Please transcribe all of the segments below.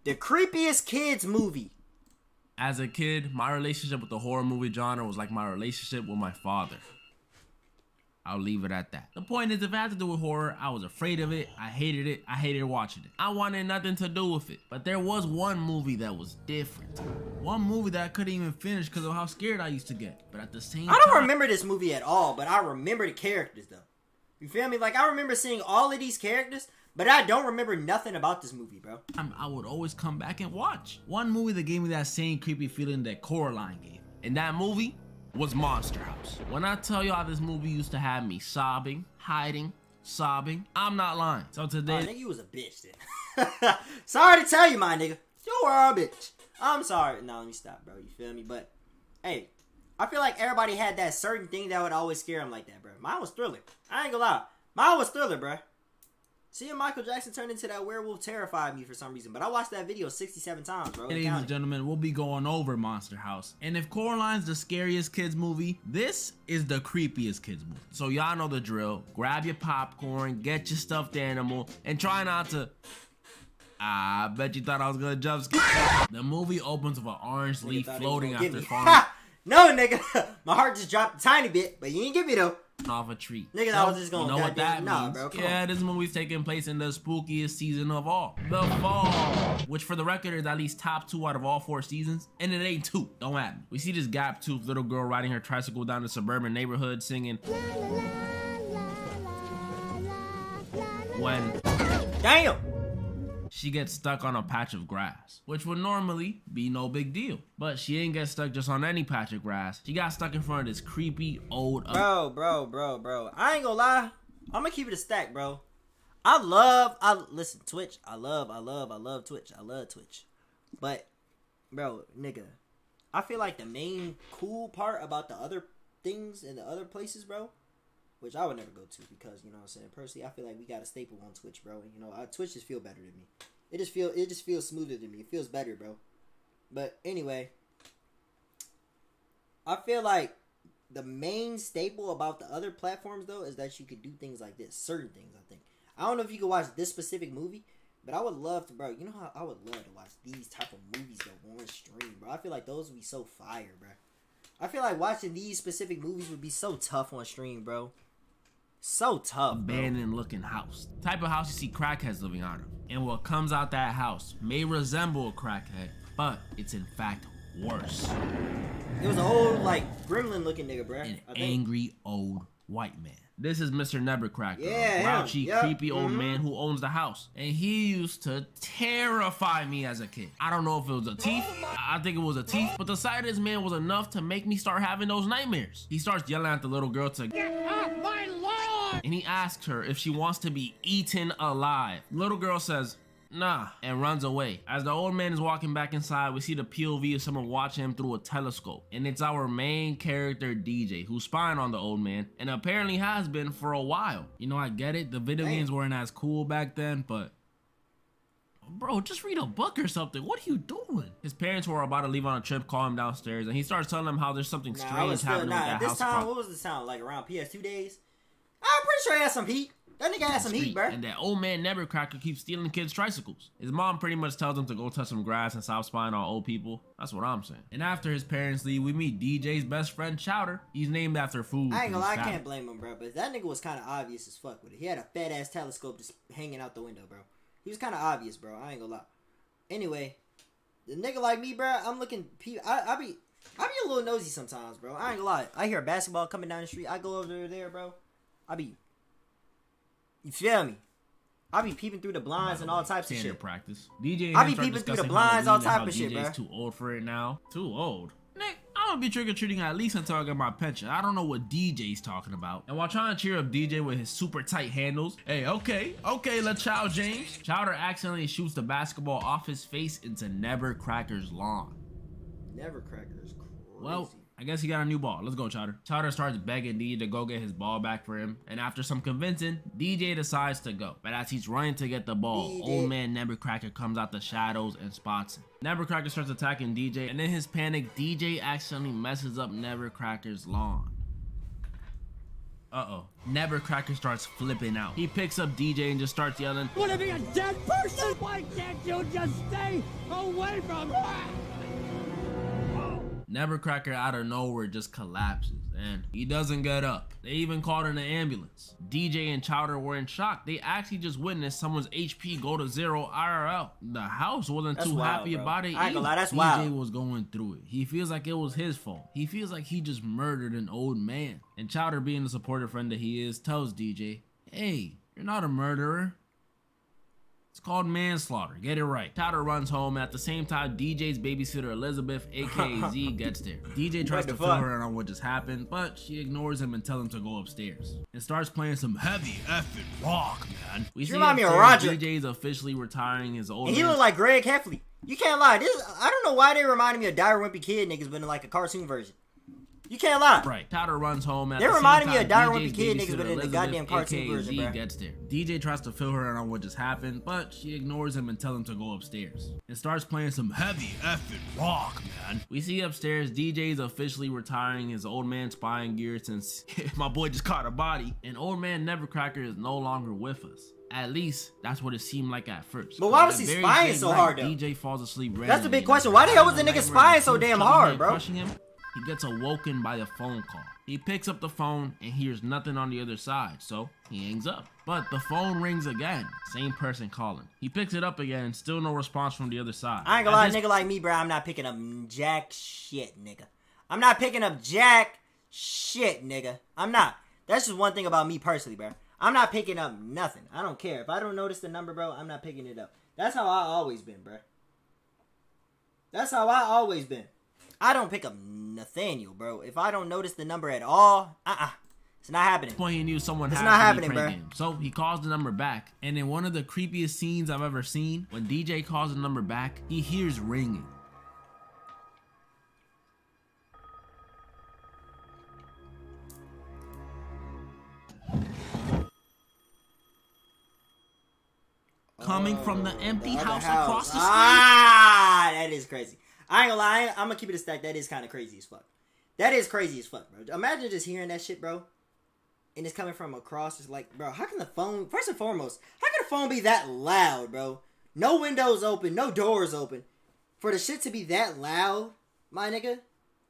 The Creepiest Kids movie. As a kid, my relationship with the horror movie genre was like my relationship with my father. I'll leave it at that. The point is, if it had to do with horror, I was afraid of it. I hated watching it. I wanted nothing to do with it. But there was one movie that was different. One movie that I couldn't even finish because of how scared I used to get. But at the same time, I don't remember this movie at all, but I remember the characters though. You feel me? Like I remember seeing all of these characters, but I don't remember nothing about this movie, bro. I would always come back and watch. One movie that gave me that same creepy feeling that Coraline gave. And that movie was Monster House. When I tell y'all this movie used to have me sobbing, hiding, sobbing, I'm not lying. So today, nigga, you was a bitch then. Sorry to tell you, my nigga. You were a bitch. I'm sorry. No, let me stop, bro. You feel me? But, hey, I feel like everybody had that certain thing that would always scare them like that, bro. Mine was Thriller. I ain't gonna lie. Mine was Thriller, bro. Seeing Michael Jackson turn into that werewolf terrified me for some reason. But I watched that video 67 times, bro. Ladies and gentlemen, we'll be going over Monster House. And if Coraline's the scariest kids movie, this is the creepiest kids movie. So y'all know the drill. Grab your popcorn, get your stuffed animal, and try not to... I bet you thought I was gonna jump scare. The movie opens with an orange leaf floating after falling. No, nigga. My heart just dropped a tiny bit, but you ain't give me though. Off a tree. Nigga, I was just going, you know what that means? Bro, yeah, this movie's taking place in the spookiest season of all, the fall, which for the record is at least top 2 out of all 4 seasons, and it ain't 2. Don't at me. We see this gap-toothed little girl riding her tricycle down the suburban neighborhood singing when damn, she gets stuck on a patch of grass, which would normally be no big deal. But she ain't get stuck just on any patch of grass. She got stuck in front of this creepy old... Bro. I ain't gonna lie. I'm gonna keep it a stack, bro. Listen, Twitch. I love Twitch. I love Twitch. But, bro, nigga, I feel like the main cool part about the other things in the other places, bro, which I would never go to because, you know what I'm saying, personally, I feel like we got a staple on Twitch, bro. And, you know, Twitch just feel better than me. It just feels smoother than me. It feels better, bro. But anyway, I feel like the main staple about the other platforms, though, is that you could do things like this. Certain things, I think. I don't know if you could watch this specific movie, but I would love to, bro. You know how I would love to watch these type of movies go on stream, bro. I feel like those would be so fire, bro. I feel like watching these specific movies would be so tough on stream, bro. So tough, abandoned looking house. Type of house you see crackheads living out of. And what comes out that house may resemble a crackhead, but it's in fact worse. It was an old, like, gremlin looking nigga, bro. An angry old white man. This is Mr. Nevercracker, yeah, a grouchy, creepy old man who owns the house. And he used to terrify me as a kid. I don't know if it was a teeth. I think it was a teeth. But the sight of this man was enough to make me start having those nightmares. He starts yelling at the little girl to get off my lawn. And he asks her if she wants to be eaten alive. The little girl says, nah, and runs away. As the old man is walking back inside, we see the POV of someone watching him through a telescope. And it's our main character, DJ, who's spying on the old man, and apparently has been for a while. You know, I get it. The video games weren't as cool back then, but... bro, just read a book or something. What are you doing? His parents were about to leave on a trip, call him downstairs, and he starts telling them how there's something strange happening with that house. This time, what was the sound? Like around PS2 days? I'm pretty sure he had some heat. That nigga had some heat, bro. And that old man Nevercracker keeps stealing kids' tricycles. His mom pretty much tells him to go touch some grass and stop spying on old people. That's what I'm saying. And after his parents leave, we meet DJ's best friend, Chowder. He's named after food. I ain't gonna lie, I can't blame him, bro. But that nigga was kind of obvious as fuck with it. He had a fat-ass telescope just hanging out the window, bro. He was kind of obvious, bro. I ain't gonna lie. Anyway, the nigga like me, bro, I'm looking... I be a little nosy sometimes, bro. I ain't gonna lie. I hear a basketball coming down the street. I go over there, bro. You feel me? I be peeping through the blinds and all types of shit. Practice. DJ I be peeping through the blinds, all type of shit, bro. DJ's too old for it now. Too old. Nick, I'm gonna be trick-or-treating at least until I get my pension. I don't know what DJ's talking about. And while trying to cheer up DJ with his super tight handles, hey, okay, let's Chow James. Chowder accidentally shoots the basketball off his face into Nevercracker's lawn. Nevercracker's crazy. Well, I guess he got a new ball. Let's go, Chowder. Chowder starts begging DJ to go get his ball back for him. And after some convincing, DJ decides to go. But as he's running to get the ball, old man Nevercracker comes out the shadows and spots him. Nevercracker starts attacking DJ. And in his panic, DJ accidentally messes up Nevercracker's lawn. Uh-oh. Nevercracker starts flipping out. He picks up DJ and just starts yelling, "Wanna be a dead person? Why can't you just stay away from her?" Nevercracker out of nowhere just collapses and he doesn't get up. They even called in an ambulance. DJ and Chowder were in shock. They actually just witnessed someone's HP go to 0 IRL. The house wasn't too happy about it. I ain't gonna lie, that's DJ wild. was going through it. He feels like it was his fault. He feels like he just murdered an old man. And Chowder, being the supportive friend that he is, tells DJ, "Hey, you're not a murderer. It's called manslaughter. Get it right." Chowder runs home. At the same time, DJ's babysitter Elizabeth, aka Z, gets there. DJ tries to fill her in on what just happened, but she ignores him and tells him to go upstairs and starts playing some heavy effing rock, man. We see remind me of Roger. DJ's officially retiring his old. And he looked like Greg Heffley. You can't lie. I don't know why they reminded me of Dire Wimpy Kid niggas, but in like a cartoon version. You can't lie. Right. Chowder runs home. They reminded me of Dire Wimpy Kid niggas, but in the goddamn cartoon version, bro. Gets there. DJ tries to fill her in on what just happened, but she ignores him and tells him to go upstairs and starts playing some heavy effing rock, man. We see upstairs, DJ's officially retiring his old man spying gear since my boy just caught a body, and old man Nevercracker is no longer with us. At least, that's what it seemed like at first. But why was he spying so hard, though? DJ falls asleep randomly. That's the big question. Why the hell was the nigga spying so damn hard, bro? He gets awoken by a phone call. He picks up the phone and hears nothing on the other side, so he hangs up. But the phone rings again. Same person calling. He picks it up again and still no response from the other side. I ain't gonna lie, nigga like me, bro, I'm not picking up jack shit, nigga. I'm not picking up jack shit, nigga. I'm not. That's just one thing about me personally, bro. I'm not picking up nothing. I don't care. If I don't notice the number, bro, I'm not picking it up. That's how I always been, bro. That's how I always been. I don't pick up Nathaniel, bro. If I don't notice the number at all, it's not happening. He knew someone it's not happening, bro. So he calls the number back, and in one of the creepiest scenes I've ever seen, when DJ calls the number back, he hears ringing. Coming from the empty house across the street. That is crazy. I ain't gonna lie, I'm gonna keep it a stack. That is kind of crazy as fuck. That is crazy as fuck, bro. Imagine just hearing that shit, bro. And it's coming from across. It's like, bro, how can the phone, first and foremost, how can the phone be that loud, bro? No windows open, no doors open. For the shit to be that loud, my nigga,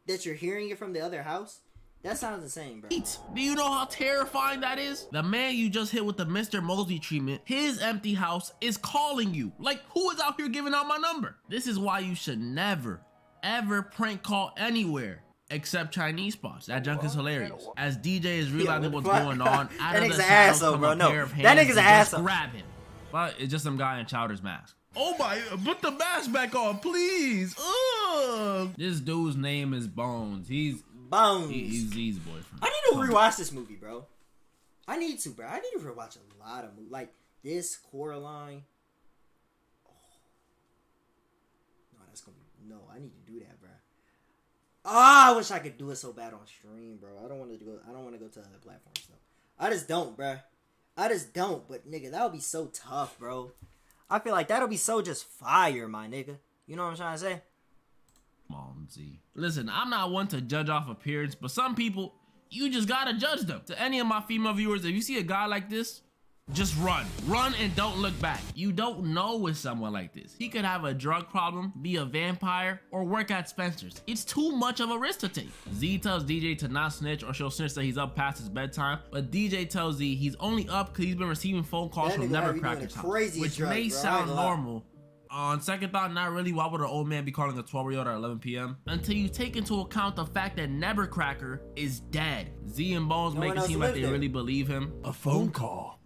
that you're hearing it from the other house, that sounds insane, bro. Do you know how terrifying that is? The man you just hit with the Mr. Mosey treatment, his empty house is calling you. Like, who is out here giving out my number? This is why you should never, ever prank call anywhere except Chinese spots. That junk is hilarious. As DJ is realizing what's going on, out of the shadows come a pair of hands. That nigga's an asshole. Grab him. But it's just some guy in Chowder's mask. Oh my, put the mask back on, please. Ugh. This dude's name is Bones. He's Z's boyfriend. I need to rewatch this movie, bro. I need to, bro. I need to rewatch a lot of movies. Like, this, Coraline. Oh. No, that's gonna be... No, I need to do that, bro. Oh, I wish I could do it so bad on stream, bro. I don't want to go to other platforms, though. I just don't, bro. I just don't. But, nigga, that would be so tough, bro. I feel like that'll be so just fire, my nigga. You know what I'm trying to say? Come on, Z. Listen, I'm not one to judge off appearance, but some people, you just gotta judge them. To any of my female viewers, if you see a guy like this, just run. Run and don't look back. You don't know with someone like this. He could have a drug problem, be a vampire, or work at Spencer's. It's too much of a risk to take. Z tells DJ to not snitch or she'll snitch that he's up past his bedtime, but DJ tells Z he's only up because he's been receiving phone calls from Nevercracker's house, which may sound normal. On second thought, not really. Why would an old man be calling a 12-year-old at 11 p.m.? Until you take into account the fact that Nevercracker is dead. Z and Bones make it seem like they really believe him. A phone call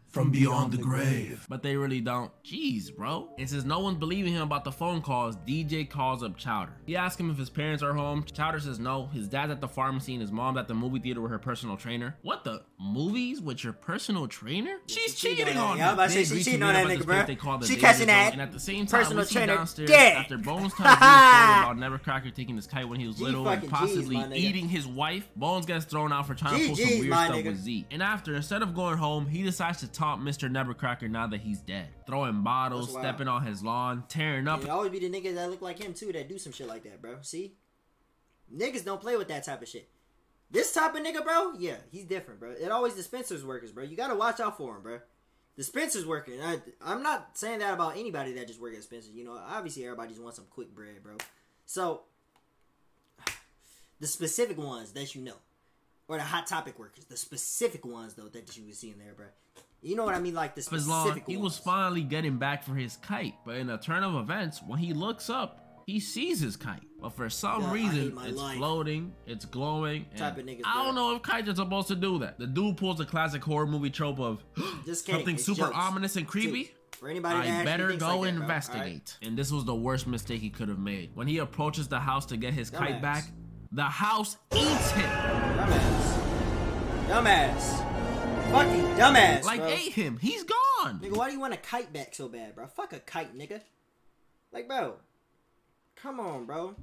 from beyond the grave. But they really don't. Jeez, bro. And since no one's believing him about the phone calls, DJ calls up Chowder. He asks him if his parents are home. Chowder says no. His dad's at the pharmacy and his mom's at the movie theater with her personal trainer. What the? Movies with your personal trainer? She's cheating on him. Yeah, I'm about to say she's cheating on that nigga, bro. She catching that. And at the same time, personal we see trainer downstairs dead. after Bones tells me a story about Nevercracker taking his kite when he was little and possibly eating his wife. Bones gets thrown out for trying to pull some weird stuff with Z. And after, instead of going home, he decides to taunt Mr. Nevercracker now that he's dead. Throwing bottles, stepping on his lawn, tearing up. It always be the niggas that look like him too that do some shit like that, bro. See? Niggas don't play with that type of shit. This type of nigga, bro, yeah, he's different, bro. It always dispensers workers, bro. You gotta watch out for him, bro. Dispensers working. I'm not saying that about anybody that just work at dispensers. You know, obviously everybody just wants some quick bread, bro. So, the specific ones that you know. Or the hot topic workers. The specific ones, though, that you would see in there, bro. You know what I mean? Like the specific He ones. was finally getting back for his kite. But in a turn of events, when he looks up, he sees his kite, but for some reason, it's floating, it's glowing. Type of niggas, I don't know if kites are supposed to do that. The dude pulls a classic horror movie trope of just kidding. something It's super jokes. ominous and creepy. For anybody that I better thinks go like that, investigate. Right? And this was the worst mistake he could have made. When he approaches the house to get his kite back, the house eats him. Dumbass. Fucking dumbass, Like, bro. ate him. He's gone. Nigga, why do you want a kite back so bad, bro? Fuck a kite, nigga. Like, bro. Come on, bro.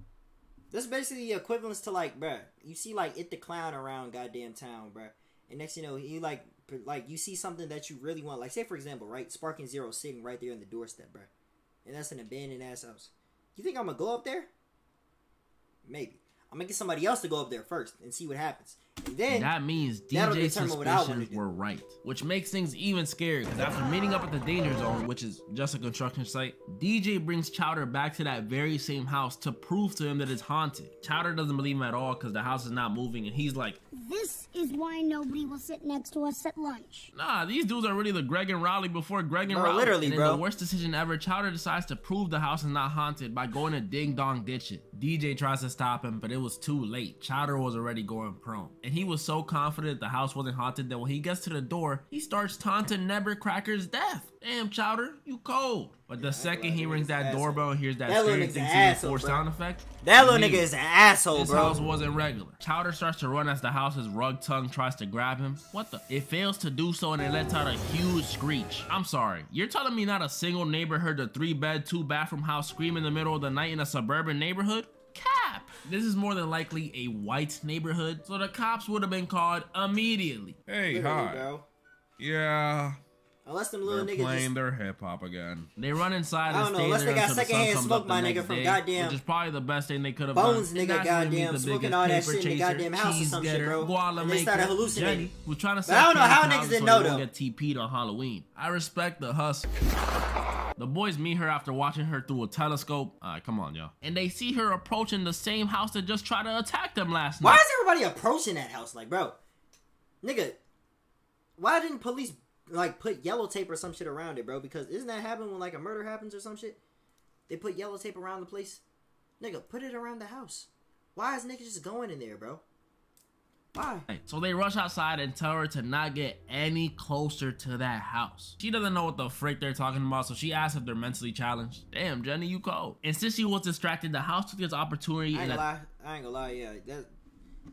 That's basically the equivalence to, like, bro. You see, like, It the Clown around goddamn town, bro. And next you know, you, like, you see something that you really want. Like, say, for example, right? Sparking Zero sitting right there on the doorstep, bro. And that's an abandoned-ass house. You think I'm gonna go up there? Maybe. I'm gonna get somebody else to go up there first and see what happens. And then that means DJ's suspicions were right, which makes things even scarier because after meeting up at the danger zone, which is just a construction site, DJ brings Chowder back to that very same house to prove to him that it's haunted. Chowder doesn't believe him at all because the house is not moving, and he's like, this is why nobody will sit next to us at lunch. nah, these dudes are really the Greg and Raleigh before Greg and Raleigh. Literally, and in bro. the worst decision ever, Chowder decides to prove the house is not haunted by going to ding dong ditch it. DJ tries to stop him, but it was too late. Chowder was already going prone, and he was so confident the house wasn't haunted that when he gets to the door, he starts taunting Nevercracker's death. Damn, Chowder, you cold. But the second he rings that doorbell and hears that scary thing C4 sound effect, that little nigga is an asshole, this bro. house wasn't regular. Chowder starts to run as the house's rug tongue tries to grab him. What the? It fails to do so and it lets out a huge screech. I'm sorry, you're telling me not a single neighbor heard the 3-bed, 2-bathroom house scream in the middle of the night in a suburban neighborhood? Cap! This is more than likely a white neighborhood, so the cops would have been called immediately. Hey, Literally, bro. Yeah. Unless them little They're niggas playing their hip hop again. They run inside and stay unless there they got until the sun secondhand comes smoke, up my the nigga, next from day, goddamn which is probably the best thing they could have Bones, done. nigga, And that's when we meet goddamn the smoking biggest all that paper shit in the chaser, goddamn house or cheese some shit, getter, bro. guala And they started maker, hallucinating. Jenny, who's trying to But set I don't know how Karen's niggas house didn't so know, they won't though. get TP'd on Halloween. I respect the hustle. The boys meet her after watching her through a telescope. Alright, come on, y'all. And they see her approaching the same house that just tried to attack them last night. Why is everybody approaching that house? Like, bro, nigga, why didn't police like put yellow tape or some shit around it, bro? Because isn't that happen when like a murder happens or some shit? They put yellow tape around the place. Nigga, put it around the house. Why is nigga just going in there, bro? Why? So they rush outside and tell her to not get any closer to that house. She doesn't know what the frick they're talking about, so she asks if they're mentally challenged. Damn, Jenny, you cold. And since she was distracted, the house took this opportunity. I ain't gonna lie, yeah.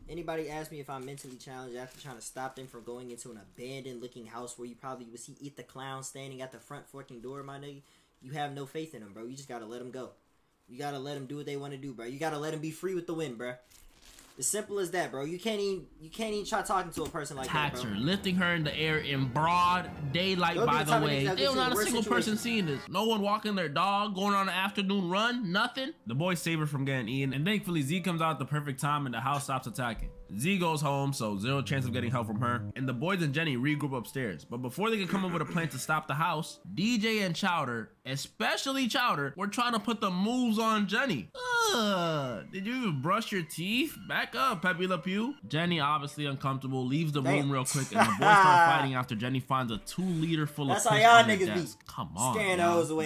Anybody ask me if I'm mentally challenged after trying to stop them from going into an abandoned looking house where you probably would see Eat the Clown standing at the front fucking door, my nigga, you have no faith in them, bro. You just gotta let them go. You gotta let them do what they want to do, bro. You gotta let them be free with the wind, bro. As simple as that, bro. You can't even try talking to a person like that, bro. Her, lifting her in the air in broad daylight, by the way. There's not a single person seeing this. No one walking their dog, going on an afternoon run, nothing. The boys save her from getting eaten, and thankfully Z comes out at the perfect time and the house stops attacking. Z goes home, so zero chance of getting help from her, and the boys and Jenny regroup upstairs. But before they can come up with a plan to stop the house, DJ and Chowder, especially Chowder, were trying to put the moves on Jenny. Did you even brush your teeth? Back up, Pepe Le Pew. Jenny, obviously uncomfortable, leaves the room real quick, and the boys start fighting after Jenny finds a 2-liter full of piss on the desk. Come on,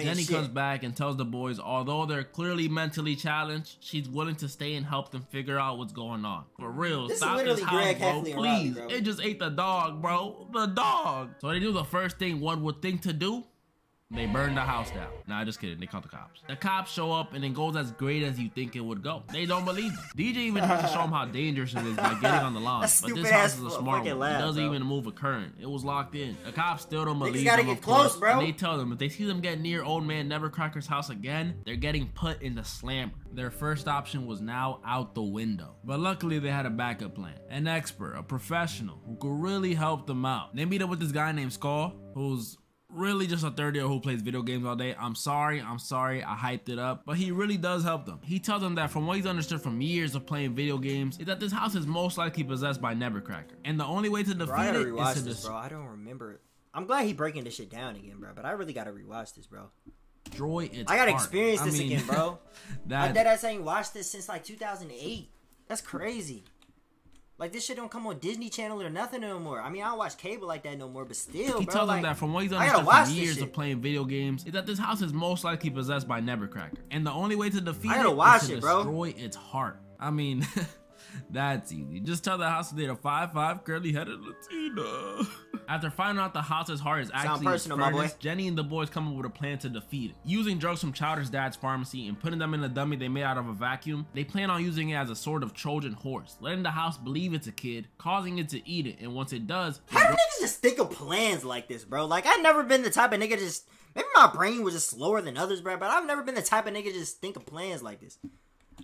Jenny comes back and tells the boys, although they're clearly mentally challenged, she's willing to stay and help them figure out what's going on. For real, stop this house, bro, please. It just ate the dog, bro. The dog. So they do the first thing one would think to do. They burn the house down. Nah, just kidding. They call the cops. The cops show up and it goes as great as you think it would go. They don't believe them. DJ even tries to show them how dangerous it is by getting on the lawn. But this house is a smart one. It doesn't even move a current. It was locked in. The cops still don't believe them, of course. And they tell them if they see them get near old man Nevercracker's house again, they're getting put in the slammer. Their first option was now out the window. But luckily they had a backup plan. An expert, a professional who could really help them out. They meet up with this guy named Skull, who's really just a third-year who plays video games all day. I'm sorry, I hyped it up, but he really does help them. He tells them that from what he's understood from years of playing video games is that this house is most likely possessed by Nevercracker, and the only way to defeat it is to bro. I don't remember it. I'm glad he breaking this shit down again, bro, but I really gotta rewatch this, bro. Destroy its I gotta heart. experience this again, bro. That I deadass ain't watched this since like 2008. That's crazy. Like, this shit don't come on Disney Channel or nothing no more. I mean, I don't watch cable like that no more, but still, he bro. tells like, them that from what he's understood from years of playing video games is that this house is most likely possessed by Nevercracker, and the only way to defeat it is to destroy its heart. I mean, that's easy. Just tell the house they're a 5'5" curly-headed Latina. After finding out the house's heart is actually personal, my boy. Jenny and the boys come up with a plan to defeat it. Using drugs from Chowder's dad's pharmacy and putting them in a dummy they made out of a vacuum, they plan on using it as a sort of Trojan horse, letting the house believe it's a kid, causing it to eat it, and once it does... How do niggas just think of plans like this, bro? Like, I've never been the type of nigga just... Maybe my brain was just slower than others, bro, but I've never been the type of nigga to just think of plans like this.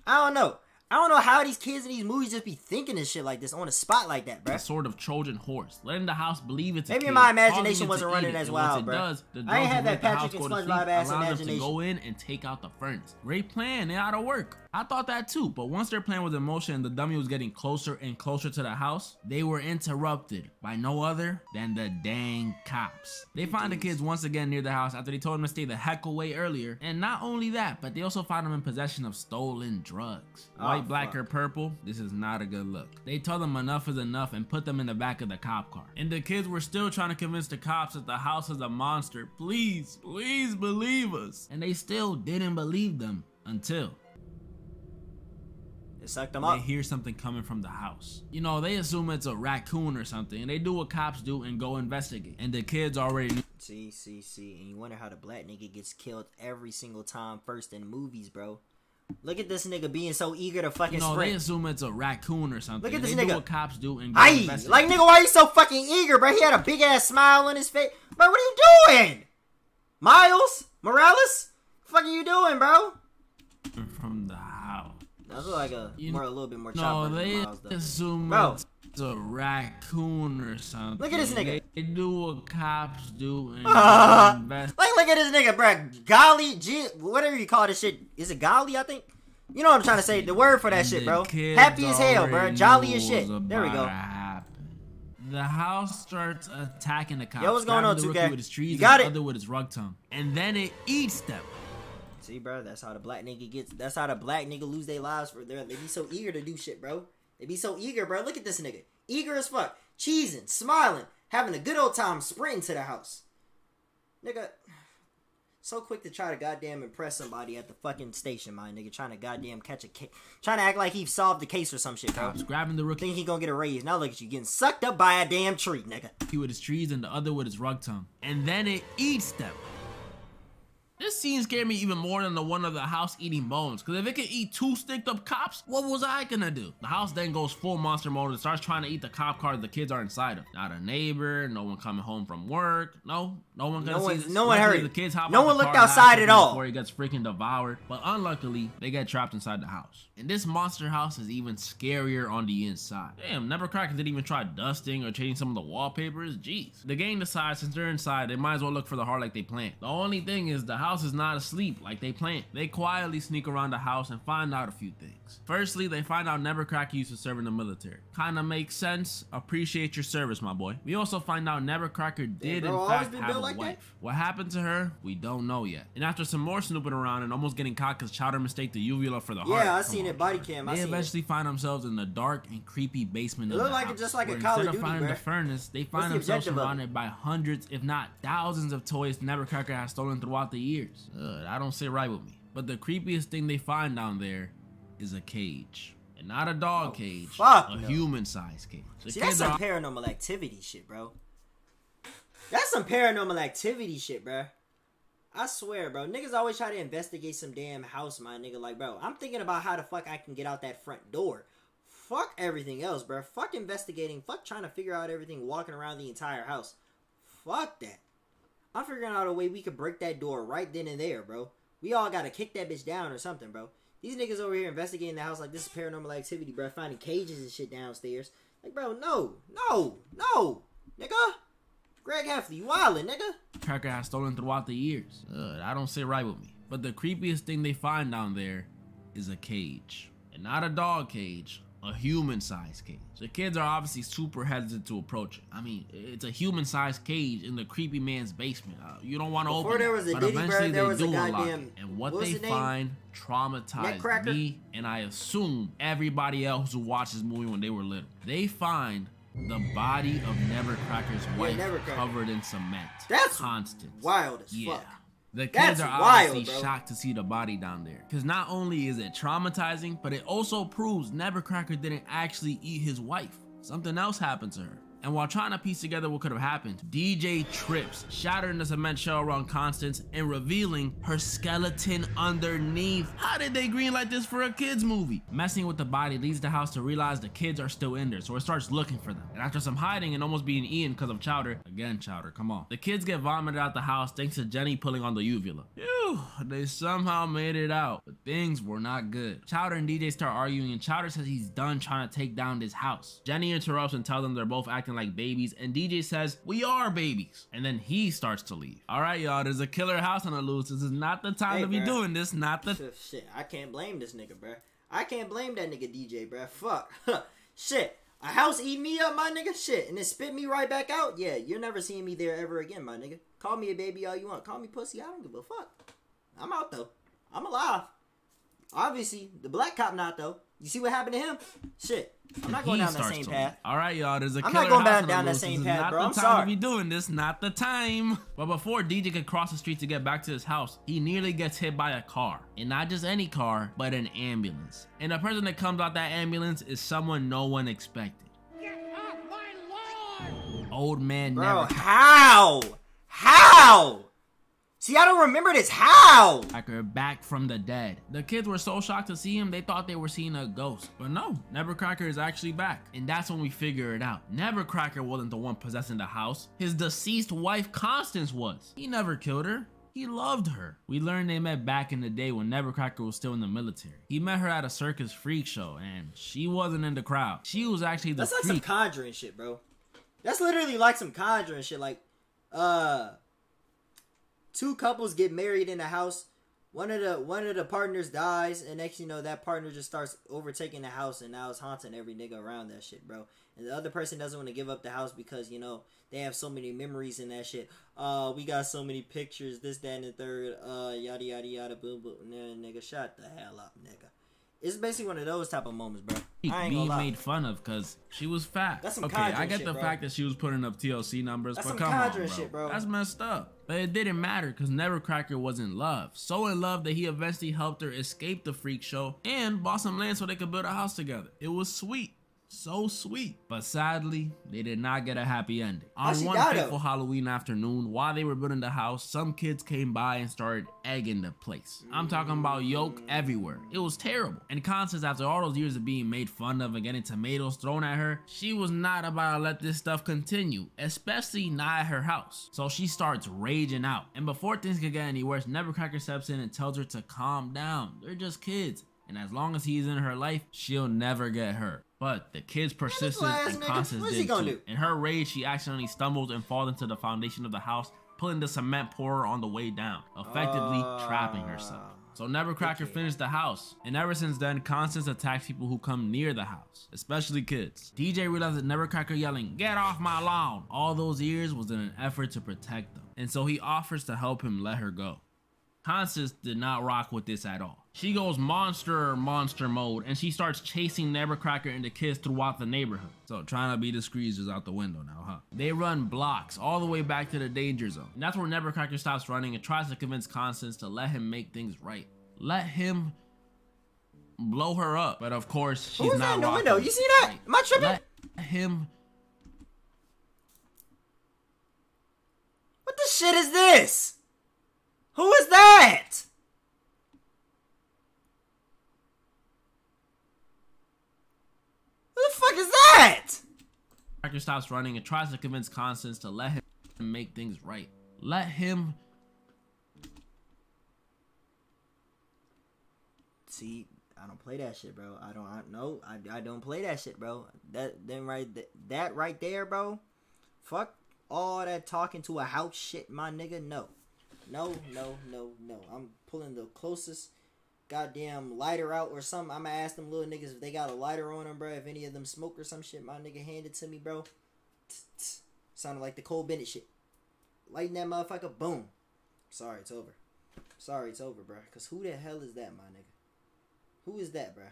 I don't know. I don't know how these kids in these movies just be thinking this shit like this on the spot like that, bro. A sort of Trojan horse, letting the house believe it's a maybe kid, my imagination wasn't running as wild, bro. Does, I ain't had that Patrick and SpongeBob ass imagination. To go in and take out the furnace. Great plan, it ought to work. I thought that too, but once their plan was in motion and the dummy was getting closer and closer to the house, they were interrupted by no other than the dang cops. They find the kids once again near the house after they told them to stay the heck away earlier, and not only that, but they also found them in possession of stolen drugs. White, black, or purple, this is not a good look. They told them enough is enough and put them in the back of the cop car. And the kids were still trying to convince the cops that the house is a monster. Please, please believe us. And they still didn't believe them until... It sucked them up. They hear something coming from the house. You know, they assume it's a raccoon or something, and they do what cops do and go investigate. And the kids already knew. See. And you wonder how the black nigga gets killed every single time first in movies, bro. Look at this nigga being so eager to fucking sprint. They assume it's a raccoon or something. Look at this they nigga. Do what cops do and go investigate. Like, nigga, why you so fucking eager, bro? He had a big ass smile on his face. Bro, what are you doing? Miles Morales? What the fuck are you doing, bro? From the house. That's like a little bit more chopper. No, they assume it's a raccoon or something. Look at this nigga. They do what cops do and invest. Like, look at this nigga, bro. Golly, whatever you call this shit. Is it golly, I think? You know what I'm trying to say. The word for that shit, bro. Happy as hell, bro. Jolly as shit. There we go. The house starts attacking the cops. Yo, what's going on, 2K? With his trees you got and it. The other with his rug tongue. And then it eats them. See, bro, that's how the black nigga gets. That's how the black nigga lose their lives for their. They be so eager to do shit, bro. They be so eager, bro. Look at this nigga, eager as fuck, cheesing, smiling, having a good old time, sprinting to the house. Nigga, so quick to try to goddamn impress somebody at the fucking station, my nigga. Trying to goddamn catch a case, trying to act like he solved the case or some shit, bro. Cops grabbing the rookie. Think he gonna get a raise? Now look at you getting sucked up by a damn tree, nigga. He with his trees and the other with his rug tongue, and then it eats them. This scene scared me even more than the one of the house eating bones, because if it could eat two sticked up cops, what was I gonna do? The house then goes full monster mode and starts trying to eat the cop car the kids are inside of. Not a neighbor, no one coming home from work, no one gonna see this. No one hurried. The kids hop no out one the looked car outside at all before he gets freaking devoured. But unluckily, they get trapped inside the house. And this monster house is even scarier on the inside. Damn, Nevercracker didn't even try dusting or changing some of the wallpapers. Jeez. The gang decides since they're inside, they might as well look for the heart like they planned. The only thing is the house is not asleep like they planned. They quietly sneak around the house and find out a few things. Firstly, they find out Nevercracker used to serve in the military. Kinda makes sense. Appreciate your service, my boy. We also find out Nevercracker did in fact have a wife. What happened to her, we don't know yet. And after some more snooping around and almost getting caught because Chowder mistaked the uvula for the heart. Yeah, I seen it, body cam. They eventually find themselves in the dark and creepy basement of the house. It looked like just like a Call of Duty, instead of finding the furnace, they find themselves surrounded by hundreds, if not thousands of toys Nevercracker has stolen throughout the years. I don't sit right with me. But the creepiest thing they find down there is a cage. And not a dog cage, a human-sized cage. See, that's some paranormal activity shit, bro. That's some paranormal activity shit, bro. I swear, bro. Niggas always try to investigate some damn house, my nigga. Like, bro, I'm thinking about how the fuck I can get out that front door. Fuck everything else, bro. Fuck investigating. Fuck trying to figure out everything walking around the entire house. Fuck that. I'm figuring out a way we could break that door right then and there, bro. We all gotta kick that bitch down or something, bro. These niggas over here investigating the house like this is paranormal activity, bro. Finding cages and shit downstairs. Like, bro, no, nigga. Greg Heffley, you wildin', nigga. Cracker has stolen throughout the years. I don't sit right with me. But the creepiest thing they find down there is a cage. And not a dog cage, a human-sized cage. The kids are obviously super hesitant to approach it. I mean, it's a human-sized cage in the creepy man's basement. You don't want to open it. Before there was a but Diddy, eventually bro, there they was do a unlock goddamn... it. And what was they the name? find traumatized me, and I assume everybody else who watched this movie when they were little. They find the body of Nevercracker's wife covered in cement. That's Constance. wild as fuck. The kids That's are wild, obviously bro. shocked to see the body down there. Because not only is it traumatizing, but it also proves Nevercracker didn't actually eat his wife. Something else happened to her. And while trying to piece together what could have happened, DJ trips, shattering the cement shell around Constance and revealing her skeleton underneath. How did they greenlight this for a kids movie? Messing with the body leads the house to realize the kids are still in there, so it starts looking for them. And after some hiding and almost being eaten because of Chowder, again Chowder, come on. The kids get vomited out the house thanks to Jenny pulling on the uvula. Phew, they somehow made it out, but things were not good. Chowder and DJ start arguing and Chowder says he's done trying to take down this house. Jenny interrupts and tells them they're both acting like babies, and DJ says, "We are babies." And then he starts to leave. All right, y'all, there's a killer house on the loose. This is not the time to be doing this, not the... Shit, I can't blame this nigga, bruh. I can't blame that nigga DJ, bruh. Fuck. Shit. A house eat me up, my nigga. Shit. And then spit me right back out. Yeah, you're never seeing me there ever again, my nigga. Call me a baby all you want. Call me pussy. I don't give a fuck. I'm out, though. I'm alive. Obviously, the black cop not, though. You see what happened to him? Shit. I'm not going down that same path. All right, y'all. There's a I'm killer not going house down that loose. same This is path, not bro. the I'm time sorry. to be doing this. Not the time. But before DJ could cross the street to get back to his house, he nearly gets hit by a car. And not just any car, but an ambulance. And the person that comes out that ambulance is someone no one expected. Get off my lawn! Old man Bro, Never. how? How? See, I don't remember this. How? Nevercracker back from the dead. The kids were so shocked to see him, they thought they were seeing a ghost. But no, Nevercracker is actually back. And that's when we figure it out. Nevercracker wasn't the one possessing the house. His deceased wife, Constance, was. He never killed her. He loved her. We learned they met back in the day when Nevercracker was still in the military. He met her at a circus freak show, and she wasn't in the crowd. She was actually the That's like freak. some Conjuring shit, bro. That's literally like some Conjuring shit. Like, two couples get married in a house. One of the partners dies, and next you know that partner just starts overtaking the house, and now it's haunting every nigga around that shit, bro. And the other person doesn't want to give up the house because you know they have so many memories in that shit. We got so many pictures, this, that, and the third. Yada yada yada, boom boom. Nah, nigga, shut the hell up, nigga. It's basically one of those type of moments, bro. I ain't being gonna lie. made fun of because she was fat. That's some okay, Conjuring I get shit, the bro. fact that she was putting up TLC numbers, That's but some come on, Conjuring bro. shit, bro. That's messed up. But it didn't matter because Nevercracker was in love. So in love that he eventually helped her escape the freak show and bought some land so they could build a house together. It was sweet. So sweet. But sadly, they did not get a happy ending. On she one got fateful him? Halloween afternoon, while they were building the house, some kids came by and started egging the place. I'm talking about yolk everywhere. It was terrible. And Constance, after all those years of being made fun of and getting tomatoes thrown at her, she was not about to let this stuff continue, especially not at her house. So she starts raging out. And before things could get any worse, Nevercracker steps in and tells her to calm down. They're just kids. And as long as he's in her life, she'll never get hurt. But the kids persisted and Constance did too. In her rage, she accidentally stumbles and falls into the foundation of the house, pulling the cement pourer on the way down, effectively trapping herself. So Nevercracker finished the house. And ever since then, Constance attacks people who come near the house, especially kids. DJ realized that Nevercracker yelling, "Get off my lawn!" all those years was in an effort to protect them. And so he offers to help him let her go. Constance did not rock with this at all. She goes monster mode and she starts chasing Nevercracker and the kids throughout the neighborhood. So trying to be discreet is out the window now, huh? They run blocks all the way back to the danger zone. And that's where Nevercracker stops running and tries to convince Constance to let him make things right. Let him blow her up. But of course, she's Who's not that in the rocking window? with You see it, that? right? Am I tripping? Let him... What the shit is this? Who is that? Who the fuck is that? Nevercracker stops running and tries to convince Constance to let him make things right. Let him... See, I don't play that shit, bro. I don't play that shit, bro. That right there, bro. Fuck All that talking to a house shit, my nigga. No. No. I'm pulling the closest goddamn lighter out or something. I'ma ask them little niggas if they got a lighter on them, bro. If any of them smoke or some shit, my nigga hand it to me, bro. Sounded like the Cole Bennett shit. Lighting that motherfucker, boom. Sorry, it's over. Sorry, it's over, bro. Cause who the hell is that, my nigga? Who is that, bro?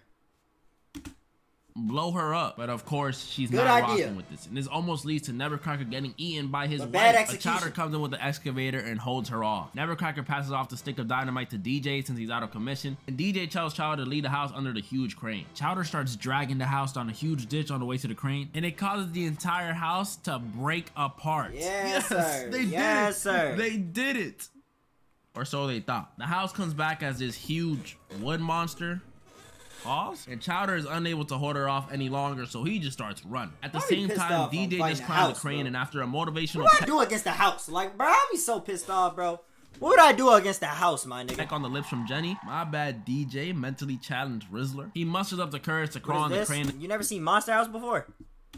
Blow her up, but of course she's Good not idea. rocking with this, and this almost leads to Nevercracker getting eaten by his But bad wife. execution. But Chowder comes in with the excavator and holds her off. Nevercracker passes off the stick of dynamite to DJ since he's out of commission, and DJ tells Chowder to leave the house under the huge crane. Chowder starts dragging the house down a huge ditch on the way to the crane, and it causes the entire house to break apart. Yes, sir. They Yes, did it. sir. They did it, or so they thought. The house comes back as this huge wood monster. Pause. And Chowder is unable to hold her off any longer, so he just starts running. At the I'd be same pissed time, off on DJ fighting just the climbs the house, crane, bro. and after a motivational What would I do against the house? Like, bro, I'll be so pissed off, bro. What would I do against the house, my nigga? peck on the lips from Jenny, my bad DJ mentally challenged Rizzler. He musters up the courage to crawl What on is the this? crane, You never seen Monster House before?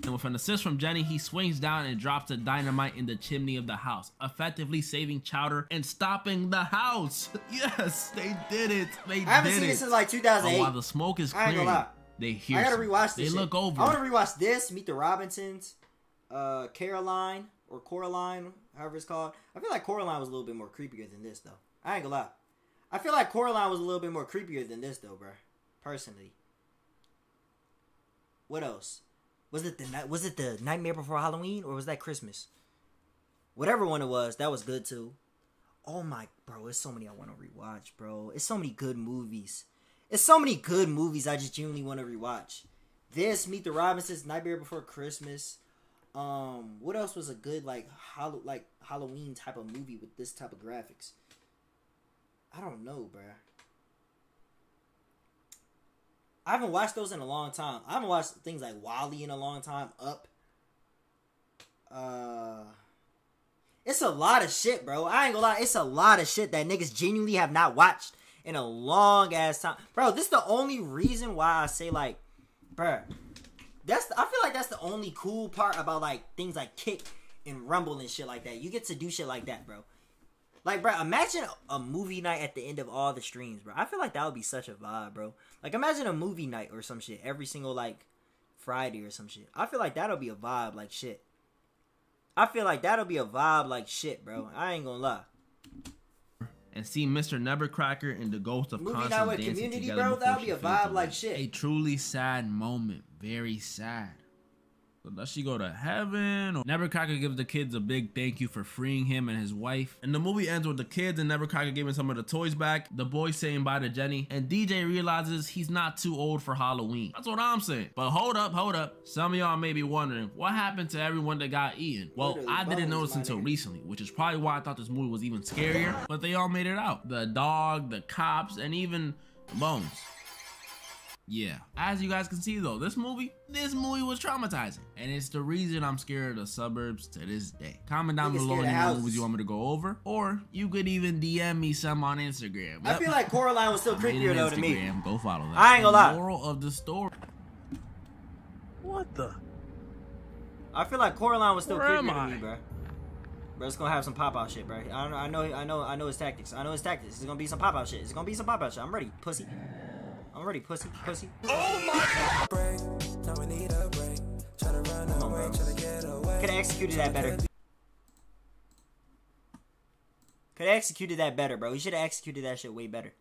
and with an assist from Jenny, he swings down and drops the dynamite in the chimney of the house, effectively saving Chowder and stopping the house. Yes, they did it. They did it. I haven't seen this since like 2008. While the smoke is I ain't gonna clearing, lie. they hear I gotta something. rewatch this They shit. look over. I wanna rewatch this, Meet the Robinsons, Caroline, or Coraline, however it's called. I feel like Coraline was a little bit more creepier than this, though. I ain't gonna lie. I feel like Coraline was a little bit more creepier than this, though, bro. Personally. What else? Was it the Nightmare Before Halloween, or was that Christmas? Whatever one it was, that was good too. Oh my, bro, it's so many I want to rewatch, bro. It's so many good movies. It's so many good movies I just genuinely want to rewatch. This, Meet the Robinsons, Nightmare Before Christmas. What else was a good Halloween type of movie with this type of graphics? I don't know, bro. I haven't watched those in a long time. I haven't watched things like WALL-E in a long time. Up. It's a lot of shit, bro. I ain't gonna lie. It's a lot of shit that niggas genuinely have not watched in a long ass time. Bro, this is the only reason why I say, like, bro, I feel like that's the only cool part about, like, things like Kick and Rumble and shit like that. You get to do shit like that, bro. Like, bro, imagine a movie night at the end of all the streams, bro. I feel like that would be such a vibe, bro. Like, imagine a movie night or some shit every single, like, Friday or some shit. I feel like that'll be a vibe like shit. I feel like that'll be a vibe like shit, bro. I ain't gonna lie. And see Mr. Nevercracker and the Ghost of Movie night Constance with dancing Community, together bro, before that'll she be a fades vibe away. like shit. A truly sad moment. Very sad. So does she go to heaven? Or Nevercracker gives the kids a big thank you for freeing him and his wife. And the movie ends with the kids and Nevercracker giving some of the toys back, the boy saying bye to Jenny, and DJ realizes he's not too old for Halloween. That's what I'm saying. But hold up. Some of y'all may be wondering, what happened to everyone that got eaten? Well, Literally, I didn't bones, notice my until nigga. recently, which is probably why I thought this movie was even scarier, but they all made it out. The dog, the cops, and even Bones. Yeah, as you guys can see though, this movie was traumatizing, and it's the reason I'm scared of the suburbs to this day. Comment down Niggas below scared any of houses. movies you want me to go over, or you could even DM me some on Instagram. I feel like Coraline was still Made creepier an though to me. Instagram, go follow that. I ain't gonna lie. Moral of the story. What the? I feel like Coraline was still Where am creepier to I? me, bro. Bro, it's gonna have some pop out shit, bro. I know his tactics. I know his tactics. It's gonna be some pop out shit. It's gonna be some pop out shit. I'm ready, pussy. I'm ready, pussy. break. Now we need a break. Try to run Come on, away, bro. try to get away. Could have executed that better. Could have executed that better, bro. He should have executed that shit way better.